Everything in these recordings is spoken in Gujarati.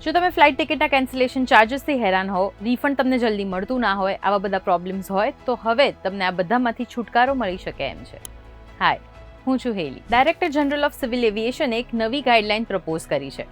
જો તમે ફ્લાઇટ ટિકિટના કેન્સલેશન ચાર્જીસથી હેરાન હો, રિફંડ તમને જલ્દી મળતું ના હોય, આવા બધા પ્રોબ્લેમ્સ હોય તો હવે તમને આ બધામાંથી છુટકારો મળી શકે એમ છે. હાય, હું છું હેલી. ડાયરેક્ટર જનરલ ઓફ સિવિલ એવિએશને એક નવી ગાઈડલાઇન પ્રપોઝ કરી છે.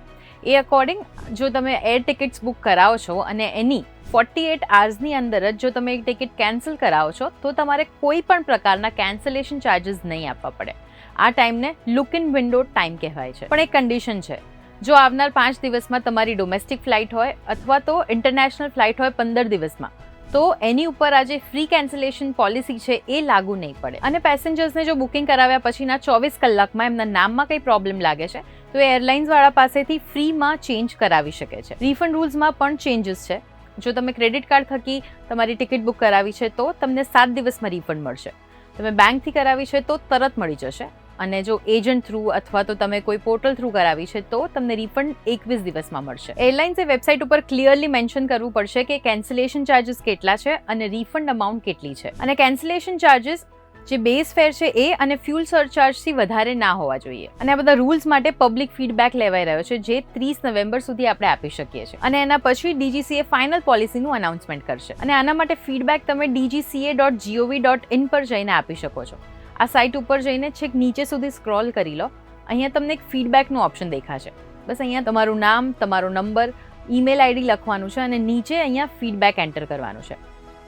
એ અકોર્ડિંગ જો તમે એર ટિકિટ્સ બુક કરાવો છો અને એની 48 આવર્સની અંદર જ જો તમે એક ટિકિટ કેન્સલ કરાવો છો તો તમારે કોઈ પણ પ્રકારના કેન્સલેશન ચાર્જીસ નહીં આપવા પડે. આ ટાઈમને લુક ઇન વિન્ડો ટાઈમ કહેવાય છે. પણ એક કન્ડિશન છે, જો આવનાર 5 દિવસમાં તમારી ડોમેસ્ટિક ફ્લાઇટ હોય અથવા તો ઇન્ટરનેશનલ ફ્લાઇટ હોય 15 દિવસમાં, તો એની ઉપર આ જે ફ્રી કેન્સલેશન પોલિસી છે એ લાગુ નહીં પડે. અને પેસેન્જર્સને જો બુકિંગ કરાવ્યા પછીના 24 કલાકમાં એમના નામમાં કંઈ પ્રોબ્લેમ લાગે છે તો એ એરલાઇન્સવાળા પાસેથી ફ્રીમાં ચેન્જ કરાવી શકે છે. રિફંડ રૂલ્સમાં પણ ચેન્જીસ છે. જો તમે ક્રેડિટ કાર્ડ થકી તમારી ટિકિટ બુક કરાવી છે તો તમને 7 દિવસમાં રિફંડ મળશે. તમે બેંકથી કરાવી છે તો તરત મળી જશે. અને જો એજન્ટ થ્રુ અથવા તો તમે કોઈ પોર્ટલ થ્રુ કરાવી છે તો તમને રિફંડ 21 દિવસમાં મળશે. એરલાઇન્સે વેબસાઇટ ઉપર ક્લિયરલી મેન્શન કરવું પડશે કે કેન્સલેશન ચાર્જીસ કેટલા છે અને રિફંડ અમાઉન્ટ કેટલી છે. અને કેન્સલેશન ચાર્જીસ જે બેઝ ફેર છે એ અને ફ્યુલ સરચાર્જથી વધારે ના હોવા જોઈએ. અને આ બધા રૂલ્સ માટે પબ્લિક ફીડબેક લેવાઈ રહ્યો છે જે 30 નવેમ્બર સુધી આપણે આપી શકીએ છીએ. અને એના પછી DGCA ફાઇનલ પોલિસીનું અનાઉન્સમેન્ટ કરશે. અને આના માટે ફીડબેક તમે dgca.gov.in પર જઈને આપી શકો છો. આ સાઇટ ઉપર જઈને છેક નીચે સુધી સ્ક્રોલ કરી લો. અહીંયા તમને એક ફીડબેકનું ઓપ્શન દેખાશે. બસ અહીંયા તમારું નામ, તમારો નંબર, ઈમેલ આઈડી લખવાનું છે અને નીચે અહીંયા ફીડબેક એન્ટર કરવાનું છે.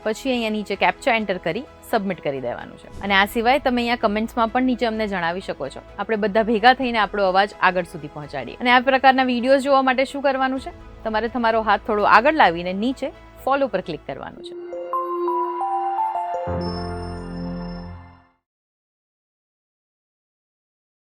પછી અહીંયા નીચે કેપ્ચા એન્ટર કરી સબમિટ કરી દેવાનું છે. અને આ સિવાય તમે અહીંયા કમેન્ટ્સમાં પણ નીચે અમને જણાવી શકો છો. આપણે બધા ભેગા થઈને આપણો અવાજ આગળ સુધી પહોંચાડીએ. અને આ પ્રકારના વિડીયોઝ જોવા માટે શું કરવાનું છે? તમારે તમારો હાથ થોડો આગળ લાવીને નીચે ફોલો પર ક્લિક કરવાનું છે.